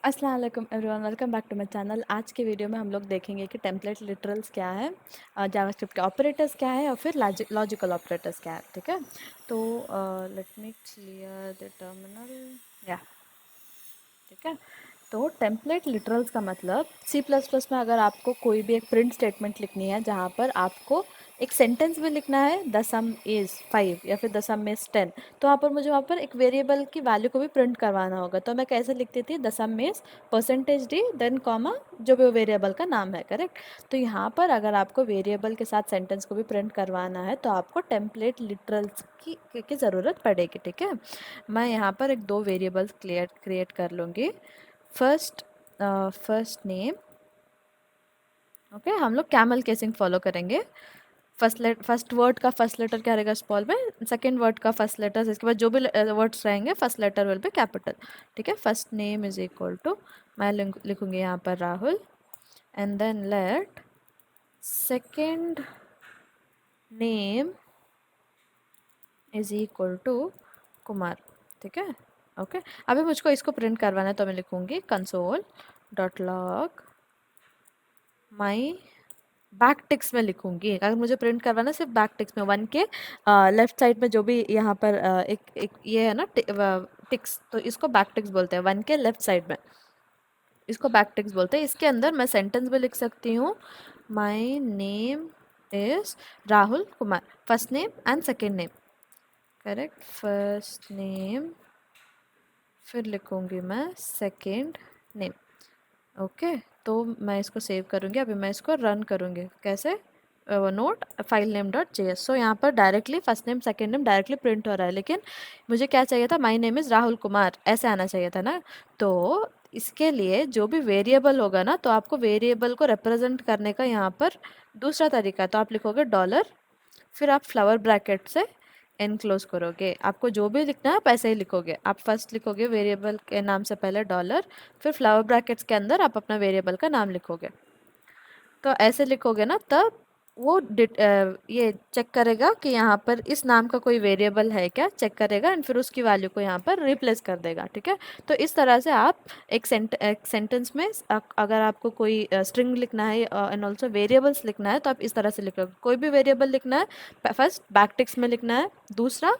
अस्सलाम वालेकुम everyone, welcome back to my channel. आज के वीडियो में हम लोग देखेंगे कि टेम्पलेट लिटरल्स क्या है, जावास्क्रिप्ट के ऑपरेटर्स क्या है और फिर लॉजिकल ऑपरेटर्स क्या है। ठीक है, तो let me clear the terminal. या ठीक है, तो टेम्पलेट लिटरल्स का मतलब सी प्लस प्लस में अगर आपको कोई भी एक प्रिंट स्टेटमेंट लिखनी है जहाँ पर आपको एक सेंटेंस भी लिखना है द सम इज़ 5 या फिर द सम इज़ 10, तो वहाँ पर मुझे वहाँ पर एक वेरिएबल की वैल्यू को भी प्रिंट करवाना होगा। तो मैं कैसे लिखती थी, the sum is percentage d then comma जो भी वो वेरिएबल का नाम है, करेक्ट। तो यहाँ पर अगर आपको वेरिएबल के साथ सेंटेंस को भी प्रिंट करवाना है तो आपको टेम्पलेट लिटरल्स की ज़रूरत पड़ेगी। ठीक है, मैं यहाँ पर एक दो वेरिएबल्स क्रिएट कर लूँगी। फर्स्ट नेम, ओके, हम लोग कैमल केसिंग फॉलो करेंगे। फर्स्ट वर्ड का फर्स्ट लेटर क्या रहेगा स्मॉल में, सेकंड वर्ड का फर्स्ट लेटर, इसके बाद जो भी वर्ड्स रहेंगे first letter will be capital. ठीक है, first name is equal to, मैं लिखूंगी यहाँ पर Rahul, and then let second name is equal to Kumar. ठीक है, ओके। अभी मुझको इसको प्रिंट करवाना है तो मैं लिखूंगी console dot log my back ticks में लिखूंगी। अगर मुझे प्रिंट करवाना सिर्फ बैक टिक्स में, वन के लेफ्ट साइड में जो भी यहाँ पर एक ये है ना टिक्स, तो इसको बैक टिक्स बोलते हैं। वन के लेफ्ट साइड में इसको बैक टिक्स बोलते हैं। इसके अंदर मैं सेंटेंस भी लिख सकती हूँ, my name is Rahul Kumar, first name and second name, correct. First name, फिर लिखूंगी मैं सेकेंड नेम, ओके। तो मैं इसको सेव करूँगी, अभी मैं इसको रन करूँगी। कैसे, node file name dot J S. So यहाँ पर directly first name second name directly print हो रहा है, लेकिन मुझे क्या चाहिए था, my name is Rahul Kumar, ऐसे आना चाहिए था ना। तो इसके लिए जो भी वेरिएबल होगा ना, तो आपको वेरिएबल को रिप्रेजेंट करने का यहाँ पर दूसरा तरीका, तो आप लिखोगे डॉलर, फिर आप फ्लावर ब्रैकेट से एनक्लोज करोगे। आपको जो भी लिखना है आप ऐसे ही लिखोगे। आप फर्स्ट लिखोगे वेरिएबल के नाम से पहले डॉलर, फिर फ्लावर ब्रैकेट्स के अंदर आप अपना वेरिएबल का नाम लिखोगे। तो ऐसे लिखोगे ना, तब वो ये चेक करेगा कि यहाँ पर इस नाम का कोई वेरिएबल है क्या, चेक करेगा एंड फिर उसकी वैल्यू को यहाँ पर रिप्लेस कर देगा। ठीक है, तो इस तरह से आप एक सेंटेंस में अगर आपको कोई स्ट्रिंग लिखना है एंड ऑल्सो वेरिएबल्स लिखना है तो आप इस तरह से लिख लो। कोई भी वेरिएबल लिखना है फर्स्ट बैकटिक्स में लिखना है, दूसरा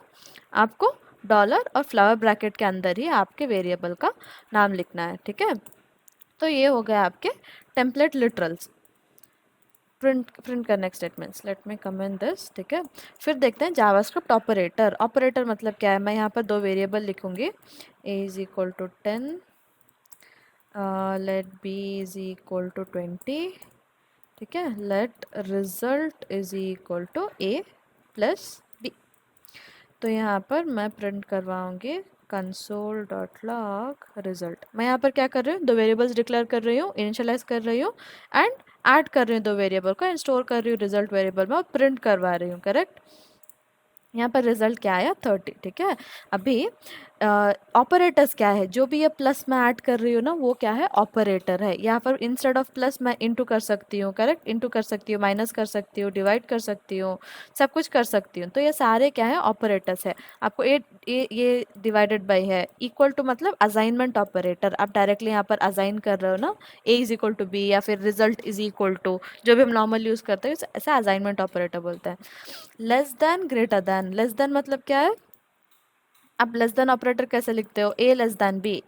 आपको डॉलर और फ्लावर ब्रैकेट के अंदर ही आपके वेरिएबल का नाम लिखना है। ठीक है, तो ये हो गया आपके टेम्पलेट लिटरल्स। प्रिंट करने के statements, let me comment this. ठीक है, फिर देखते हैं जावास्क्रिप्ट ऑपरेटर। ऑपरेटर मतलब क्या है, मैं यहाँ पर दो वेरिएबल लिखूंगी, a is equal to 10, let b is equal to 20। ठीक है, let result is equal to a plus b। तो यहाँ पर मैं प्रिंट करवाऊंगी कंसोल डॉट लॉग रिजल्ट। मैं यहाँ पर क्या कर रही हूँ, दो वेरिएबल्स डिक्लेयर कर रही हूँ, इनिशियलाइज कर रही हूँ एंड ऐड कर रही हूँ दो वेरिएबल को एंड स्टोर कर रही हूँ रिजल्ट वेरिएबल में और प्रिंट करवा रही हूँ, करेक्ट। यहाँ पर रिजल्ट क्या आया, 30। ठीक है, अभी ऑपरेटर्स क्या है, जो भी ये प्लस मैं ऐड कर रही हूँ ना वो क्या है, ऑपरेटर है। यहाँ पर इंस्टेड ऑफ प्लस मैं इंटू कर सकती हूँ, करेक्ट, इंटू कर सकती हूँ, माइनस कर सकती हूँ, डिवाइड कर सकती हूँ, सब कुछ कर सकती हूँ। तो ये सारे क्या है, ऑपरेटर्स है। आपको ये डिवाइडेड बाई है, इक्वल टू मतलब असाइनमेंट ऑपरेटर, आप डायरेक्टली यहाँ पर असाइन कर रहे हो ना, ए इज इक्वल टू बी या फिर रिजल्ट इज इक्वल टू, जो भी हम नॉर्मल यूज़ करते हैं ऐसे असाइनमेंट ऑपरेटर बोलते हैं। Less than, greater than. Less than मतलब क्या है, आप लेस देन ऑपरेटर कैसे लिखते हो, ए लेस देन बी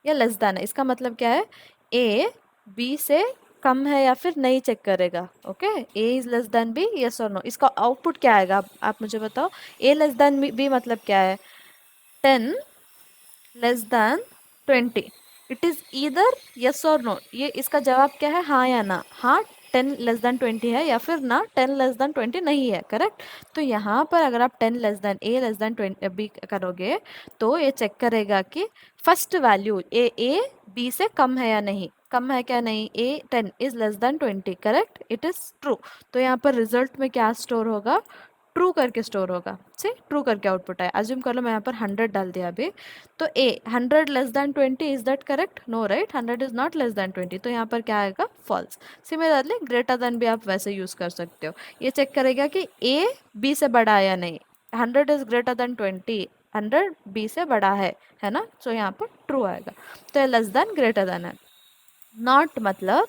या लेस देन है, इसका मतलब क्या है, ए बी से कम है या फिर नहीं चेक करेगा। Okay, a is less than b, yes और नो। इसका आउटपुट क्या आएगा, आप मुझे बताओ। ए लेस देन बी मतलब क्या है, 10 less than 20। It is either yes और नो, ये इसका जवाब क्या है, हाँ या ना। हाँ, 10 लेस देन 20 है या फिर ना 10 लेस देन 20 नहीं है, करेक्ट। तो यहाँ पर अगर आप 10 लेस देन ए लेस देन 20 बी करोगे तो ये चेक करेगा कि फर्स्ट वैल्यू ए बी से कम है या नहीं, कम है क्या नहीं, ए 10 is less than 20, correct, it is true. तो यहाँ पर रिजल्ट में क्या स्टोर होगा, ट्रू करके स्टोर होगा। से ट्रू करके आउटपुट आया, अज्यूम कर लो मैं यहाँ पर 100 डाल दिया अभी, तो a 100 less than 20, is that correct, no right, 100 is not less than 20, तो यहाँ पर क्या आएगा, फॉल्स। सिमिलरली ग्रेटर देन भी आप वैसे यूज कर सकते हो, ये चेक करेगा कि ए बी से बड़ा है या नहीं। 100 इज ग्रेटर देन 20, 100 बी से बड़ा है ना, तो यहाँ पर ट्रू आएगा। तो ये लेस देन ग्रेटर देन है। नॉट मतलब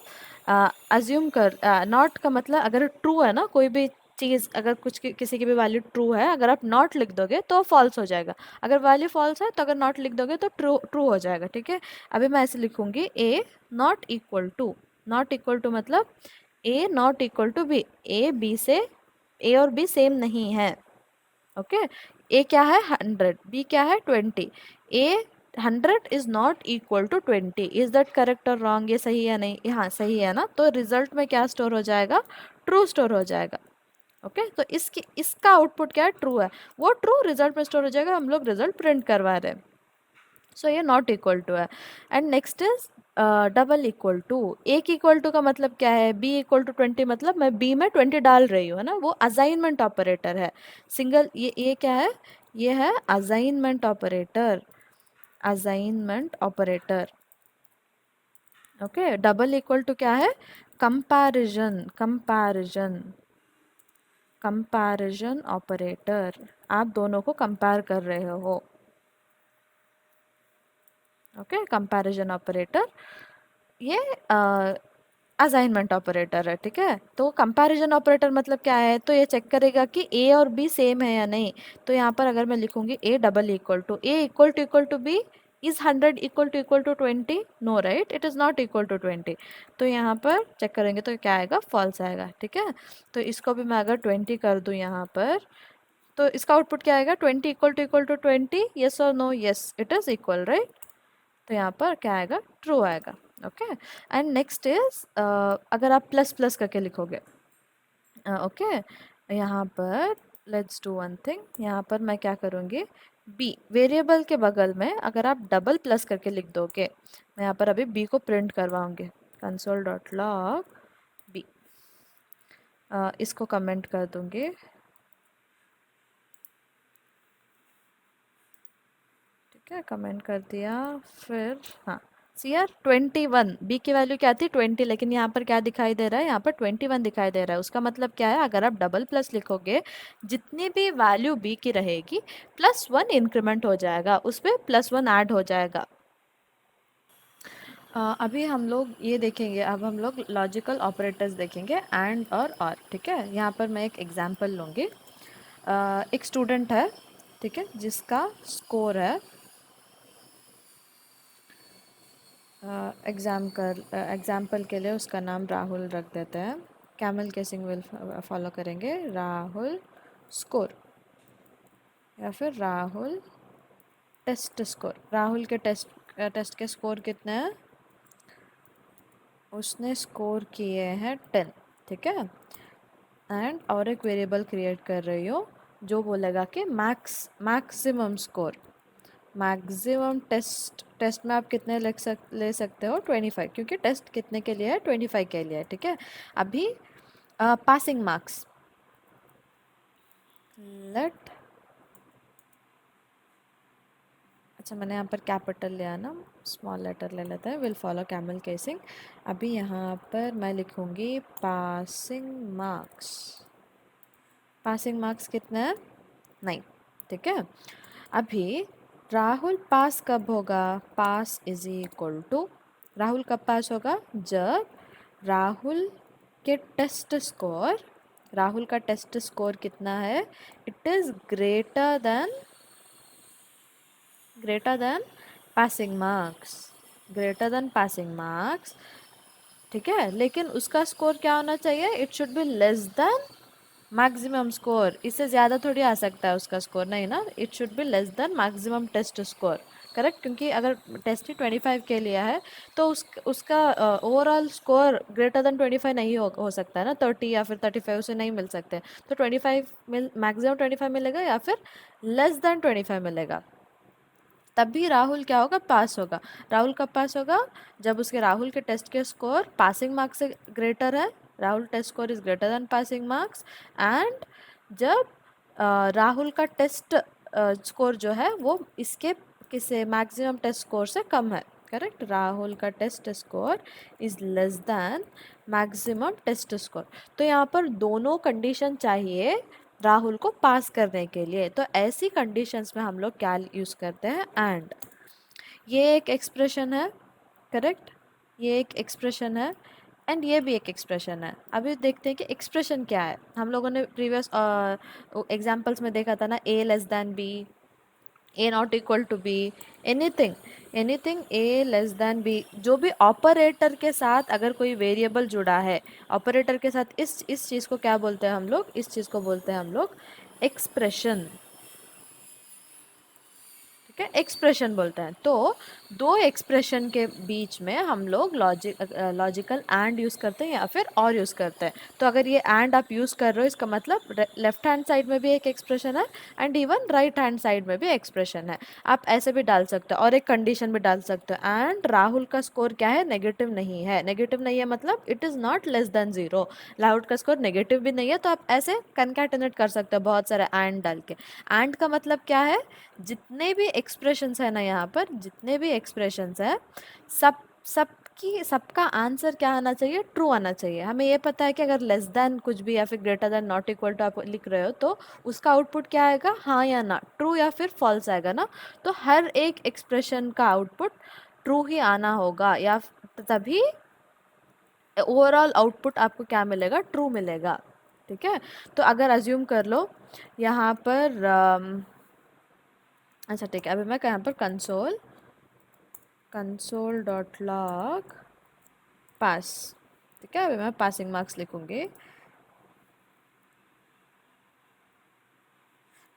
अज्यूम कर, नॉट का मतलब अगर ट्रू है ना कोई भी चीज़, अगर कुछ किसी की भी वैल्यू ट्रू है, अगर आप नॉट लिख दोगे तो फॉल्स हो जाएगा। अगर वैल्यू फॉल्स है तो अगर नॉट लिख दोगे तो ट्रू ट्रू हो जाएगा, ठीक है। अभी मैं ऐसे लिखूंगी A not equal to, not equal to मतलब A not equal to B, A B से, ए और बी सेम नहीं है, ओके। ए क्या है 100, बी क्या है 20, a 100 is not equal to 20, is that correct और रॉन्ग, ये सही है नहीं, हाँ सही है ना, तो रिजल्ट में क्या स्टोर हो जाएगा, ट्रू स्टोर हो जाएगा, ओके। तो इसका आउटपुट क्या है, ट्रू है, वो ट्रू रिजल्ट में स्टोर हो जाएगा, हम लोग रिजल्ट प्रिंट करवा रहे हैं। सो ये नॉट इक्वल टू है। And next is double equal to. एक इक्वल टू का मतलब क्या है, बी इक्वल टू 20 मतलब मैं बी में 20 डाल रही हूँ, है ना, वो असाइनमेंट ऑपरेटर है। सिंगल ये क्या है, ये है assignment operator, assignment operator, okay. Double equal to क्या है, कंपैरिजन, कंपैरिजन, कंपैरिजन ऑपरेटर, आप दोनों को कंपेयर कर रहे हो, ओके। कंपैरिजन ऑपरेटर ये असाइनमेंट ऑपरेटर है, ठीक है। तो कंपैरिजन ऑपरेटर मतलब क्या है, तो ये चेक करेगा कि ए और बी सेम है या नहीं। तो यहाँ पर अगर मैं लिखूंगी a double equal to b, is 100 equal to 20, no right, it is not equal to 20। तो यहाँ पर चेक करेंगे तो क्या आएगा, फॉल्स आएगा, ठीक है। तो इसको भी मैं अगर 20 कर दूँ यहाँ पर, तो इसका आउटपुट क्या आएगा, 20 इक्वल टू 20, येस और no, yes it is equal, right. तो यहाँ पर क्या आएगा, ट्रू आएगा, ओके। एंड नेक्स्ट इज अगर आप प्लस प्लस करके लिखोगे, ओके, यहाँ पर लेट्स डू वन थिंग, यहाँ पर मैं क्या करूँगी, बी वेरिएबल के बगल में अगर आप डबल प्लस करके लिख दोगे, मैं यहाँ पर अभी बी को प्रिंट करवाऊँगी, कंसोल डॉट लॉग बी, इसको कमेंट कर दूँगी, ठीक है, कमेंट कर दिया। फिर हाँ, सी यार 21, बी की वैल्यू क्या थी 20, लेकिन यहाँ पर क्या दिखाई दे रहा है, यहाँ पर 21 दिखाई दे रहा है। उसका मतलब क्या है, अगर आप डबल प्लस लिखोगे, जितनी भी वैल्यू बी की रहेगी +1 इंक्रीमेंट हो जाएगा, उस पर +1 ऐड हो जाएगा। अभी हम लोग ये देखेंगे, अब हम लोग लॉजिकल ऑपरेटर्स देखेंगे, एंड और, ठीक है। यहाँ पर मैं एक एग्जांपल लूँगी। एक स्टूडेंट है, ठीक है, जिसका स्कोर है, एग्जाम्पल के लिए उसका नाम राहुल रख देते हैं, कैमल केसिंग विल फॉलो करेंगे, राहुल स्कोर या फिर राहुल टेस्ट स्कोर। राहुल के टेस्ट के स्कोर कितने हैं, उसने स्कोर किए हैं 10, ठीक है। एंड और एक वेरिएबल क्रिएट कर रही हूँ जो बोलेगा कि मैक्सिमम स्कोर, मैक्सिमम टेस्ट में आप कितने ले सकते हो 25, क्योंकि टेस्ट कितने के लिए है, 25 के लिए है, ठीक है। अभी पासिंग मार्क्स, लेट, अच्छा मैंने यहाँ पर कैपिटल लिया ना, स्मॉल लेटर ले लेते हैं, विल फॉलो कैमल केसिंग। अभी यहाँ पर मैं लिखूँगी पासिंग मार्क्स, पासिंग मार्क्स कितने हैं 9, ठीक है। अभी राहुल पास कब होगा, पास इज इक्वल टू, राहुल कब पास होगा, जब राहुल के टेस्ट स्कोर, राहुल का टेस्ट स्कोर कितना है, it is greater than passing marks, greater than passing marks, ठीक है। लेकिन उसका स्कोर क्या होना चाहिए, it should be less than maximum score, इससे ज़्यादा थोड़ी आ सकता है उसका स्कोर, नहीं ना, it should be less than maximum test score, correct. क्योंकि अगर टेस्ट ही 25 के लिए है तो उसका ओवरऑल स्कोर ग्रेटर देन 25 नहीं हो सकता है ना, 30 या फिर 35 उसे नहीं मिल सकते। तो 25 मैक्सिमम 25 मिलेगा या फिर लेस देन 25 मिलेगा, तभी राहुल क्या होगा, पास होगा। राहुल कब पास होगा, जब उसके राहुल के टेस्ट के स्कोर पासिंग मार्क्स से ग्रेटर है, Rahul test score is greater than passing marks, and जब राहुल का टेस्ट स्कोर जो है वो इसके किसे मैक्सिमम टेस्ट स्कोर से कम है, करेक्ट। राहुल का test score is less than maximum test score. तो यहाँ पर दोनों कंडीशन चाहिए राहुल को पास करने के लिए। तो ऐसी कंडीशंस में हम लोग क्या यूज़ करते हैं, एंड। ये एक एक्सप्रेशन है, करेक्ट, ये एक एक्सप्रेशन है, एंड ये भी एक एक्सप्रेशन है। अभी देखते हैं कि एक्सप्रेशन क्या है। हम लोगों ने प्रीवियस एग्जाम्पल्स में देखा था ना, A less than B, A not equal to B, anything, anything A less than B, जो भी ऑपरेटर के साथ अगर कोई वेरिएबल जुड़ा है, ऑपरेटर के साथ, इस चीज़ को क्या बोलते हैं हम लोग, इस चीज़ को बोलते हैं हम लोग एक्सप्रेशन। ठीक है, एक्सप्रेशन बोलते हैं। तो दो एक्सप्रेशन के बीच में हम लोग लॉजिकल एंड यूज़ करते हैं या फिर और यूज़ करते हैं। तो अगर ये एंड आप यूज़ कर रहे हो, इसका मतलब लेफ्ट हैंड साइड में भी एक एक्सप्रेशन है and even right hand side में भी एक्सप्रेशन है। आप ऐसे भी डाल सकते हो और एक कंडीशन भी डाल सकते हो, एंड राहुल का स्कोर क्या है, नेगेटिव नहीं है। नेगेटिव नहीं है मतलब it is not less than zero. Rahul का स्कोर नेगेटिव भी नहीं है। तो आप ऐसे कनकैटिनेट कर सकते हो बहुत सारे एंड डाल के। एंड का मतलब क्या है, जितने भी एक्सप्रेशंस है ना, यहाँ पर जितने भी एक्सप्रेशंस है, सबका आंसर क्या आना चाहिए, ट्रू आना चाहिए। हमें ये पता है कि अगर लेस देन कुछ भी या फिर greater than not equal to आप लिख रहे हो तो उसका आउटपुट क्या आएगा, हाँ या ना, ट्रू या फिर फॉल्स आएगा ना। तो हर एक एक्सप्रेशन का आउटपुट ट्रू ही आना होगा, या तभी ओवरऑल आउटपुट आपको क्या मिलेगा, ट्रू मिलेगा। ठीक है, तो अगर अज्यूम कर लो यहाँ पर अच्छा ठीक है, अभी मैं यहाँ पर कंसोल डॉट लॉग पास, ठीक है, अभी मैं पासिंग मार्क्स लिखूंगी।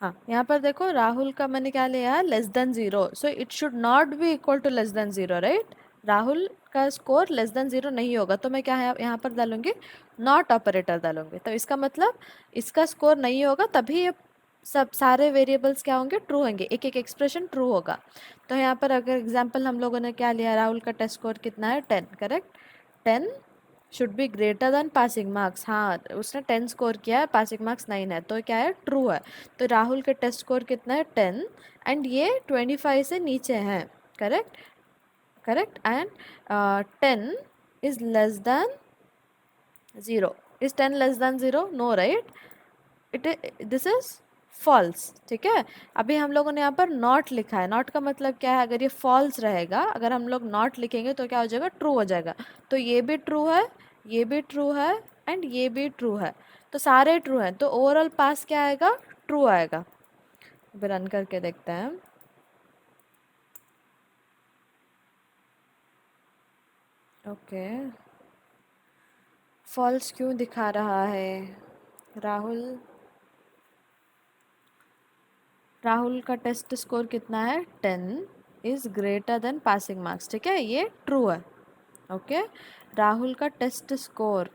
हाँ, यहाँ पर देखो राहुल का मैंने क्या लिया, less than zero, so it should not be equal to less than zero, right. Rahul का स्कोर लेस देन ज़ीरो नहीं होगा, तो मैं क्या है यहाँ पर डालूंगी, नॉट ऑपरेटर डालूंगी। तो इसका मतलब इसका स्कोर नहीं होगा, तभी ये सब सारे वेरिएबल्स क्या होंगे, ट्रू होंगे, एक एक एक्सप्रेशन ट्रू होगा। तो यहाँ पर अगर एग्जाम्पल हम लोगों ने क्या लिया, राहुल का टेस्ट स्कोर कितना है, 10, correct. 10 should be greater than passing marks, हाँ उसने 10 स्कोर किया है, पासिंग मार्क्स 9 है, तो क्या है, ट्रू है। तो राहुल के टेस्ट स्कोर कितना है, 10, एंड ये 25 से नीचे हैं, correct, correct, and 10 is less than zero. Is 10 less than zero, no, right, it this is false. ठीक है, अभी हम लोगों ने यहाँ पर नॉट लिखा है, नॉट का मतलब क्या है, अगर ये फॉल्स रहेगा, अगर हम लोग नॉट लिखेंगे तो क्या हो जाएगा, ट्रू हो जाएगा। तो ये भी ट्रू है, ये भी ट्रू है, एंड ये भी ट्रू है, तो सारे ट्रू हैं, तो ओवरऑल पास क्या आएगा, ट्रू आएगा। अभी रन करके देखते हैं। ओके, फॉल्स क्यों दिखा रहा है, राहुल राहुल का टेस्ट स्कोर कितना है, 10 is greater than passing marks, ठीक है, ये ट्रू है। ओके, राहुल का test score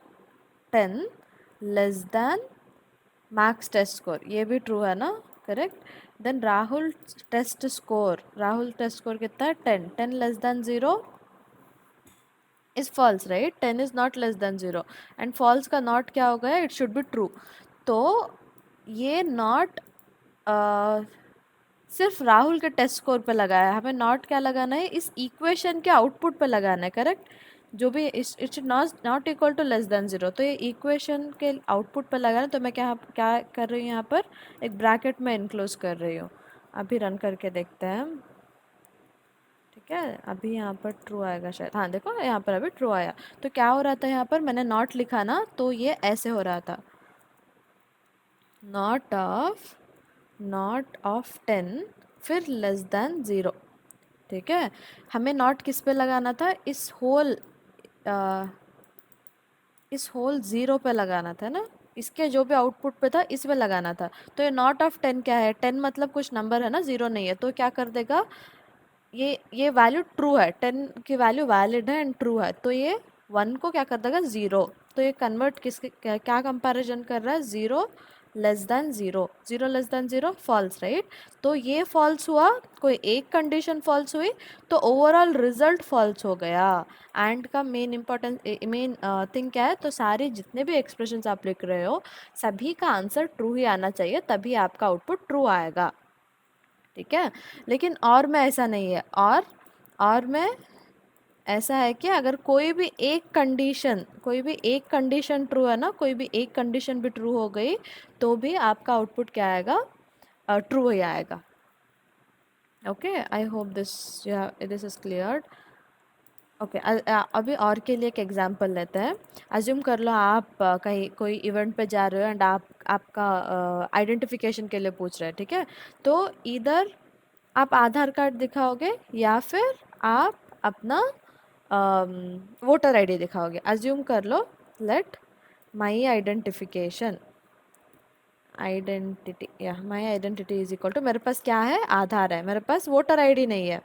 10 less than marks test score, ये भी ट्रू है ना, correct. Then Rahul test score कितना है, 10, 10 less than zero is false, right, 10 is not less than zero, and false का नॉट क्या हो गया, इट शुड बी ट्रू। तो ये नॉट सिर्फ राहुल के टेस्ट स्कोर पे लगाया है, हमें नॉट क्या लगाना है, इस इक्वेशन के आउटपुट पे लगाना है, करेक्ट। जो भी it's not equal to less than zero, तो ये इक्वेशन के आउटपुट पे लगाना है। तो मैं क्या क्या कर रही हूँ, यहाँ पर एक ब्रैकेट में इनक्लोज कर रही हूँ। अभी रन करके देखते हैं। ठीक है, अभी यहाँ पर ट्रू आएगा शायद, हाँ देखो यहाँ पर अभी ट्रू आया। तो क्या हो रहा था, यहाँ पर मैंने नॉट लिखा ना, तो ये ऐसे हो रहा था, नॉट ऑफ टेन फिर लेस देन ज़ीरो। ठीक है, हमें नॉट किस पे लगाना था, इस होल ज़ीरो पे लगाना था ना, इसके जो भी आउटपुट पे था इस पे लगाना था। तो ये नॉट ऑफ 10 क्या है, 10 मतलब कुछ नंबर है ना, ज़ीरो नहीं है, तो क्या कर देगा, ये वैल्यू ट्रू है, 10 की वैल्यू वैलिड है एंड ट्रू है, तो ये 1 को क्या कर देगा, ज़ीरो। तो ये कन्वर्ट क्या कंपैरिजन कर रहा है, zero less than zero, zero less than zero, false, right. तो ये फॉल्स हुआ, कोई एक कंडीशन फॉल्स हुई, तो ओवरऑल रिजल्ट फॉल्स हो गया। एंड का मेन थिंग क्या है, तो सारे जितने भी एक्सप्रेशंस आप लिख रहे हो, सभी का आंसर ट्रू ही आना चाहिए, तभी आपका आउटपुट ट्रू आएगा। ठीक है, लेकिन और में ऐसा नहीं है, और में ऐसा है कि अगर कोई भी एक कंडीशन ट्रू है ना, कोई भी एक कंडीशन भी ट्रू हो गई तो भी आपका आउटपुट क्या आएगा, ट्रू ही आएगा। Okay, I hope this is clear. Okay, अभी और के लिए एक एग्जांपल लेते हैं। अज्यूम कर लो आप कहीं कोई इवेंट पे जा रहे हो एंड आपका आइडेंटिफिकेशन के लिए पूछ रहे हैं, ठीक है। तो इधर आप आधार कार्ड दिखाओगे या फिर आप अपना वोटर आईडी दिखाओगे। अज्यूम कर लो, let my identity is equal to, मेरे पास क्या है, आधार है, मेरे पास वोटर आईडी नहीं है,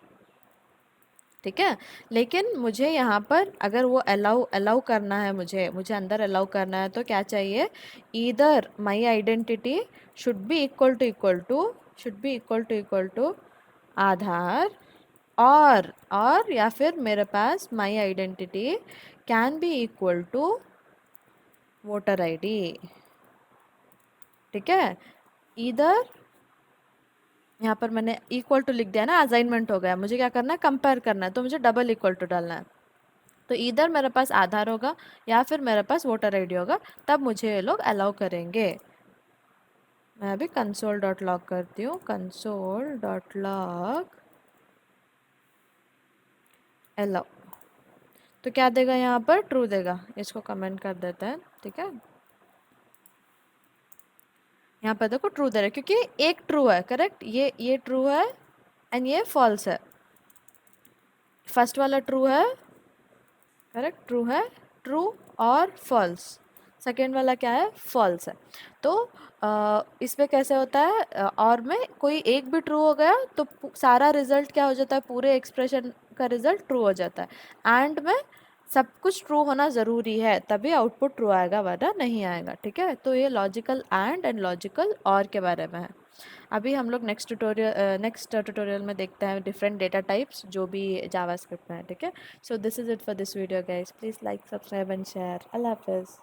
ठीक है। लेकिन मुझे यहाँ पर अगर वो अलाउ अलाउ करना है, मुझे अंदर अलाउ करना है, तो क्या चाहिए, either my identity should be equal to Aadhaar, और या फिर मेरे पास my identity can be equal to voter ID, ठीक है। इधर यहाँ पर मैंने इक्वल टू लिख दिया ना, असाइनमेंट हो गया, मुझे क्या करना है, कंपेयर करना है, तो मुझे डबल इक्वल टू डालना है। तो इधर मेरे पास आधार होगा या फिर मेरे पास वोटर आईडी होगा, तब मुझे ये लोग अलाउ करेंगे। मैं अभी कंसोल डॉट लॉग करती हूँ, कंसोल डॉट लॉग अलाउ, तो क्या देगा यहाँ पर, ट्रू देगा। इसको कमेंट कर देते हैं, ठीक है। यहाँ पर देखो ट्रू दे रहा है क्योंकि एक ट्रू है, करेक्ट, ये ट्रू है एंड ये फॉल्स है। फर्स्ट वाला ट्रू है, करेक्ट, ट्रू है, ट्रू और फॉल्स। सेकेंड वाला क्या है, फॉल्स है। तो इसमें कैसे होता है, और में कोई एक भी ट्रू हो गया तो सारा रिजल्ट क्या हो जाता है, पूरे एक्सप्रेशन का रिजल्ट ट्रू हो जाता है। एंड में सब कुछ ट्रू होना ज़रूरी है, तभी आउटपुट ट्रू आएगा, वरना नहीं आएगा, ठीक है। तो ये लॉजिकल एंड लॉजिकल और के बारे में है। अभी हम लोग नेक्स्ट ट्यूटोरियल में देखते हैं डिफरेंट डेटा टाइप्स जो भी जावास्क्रिप्ट में है, ठीक है। So this is it for this video guys, please like, subscribe and share. अल्लाह हाफिज़।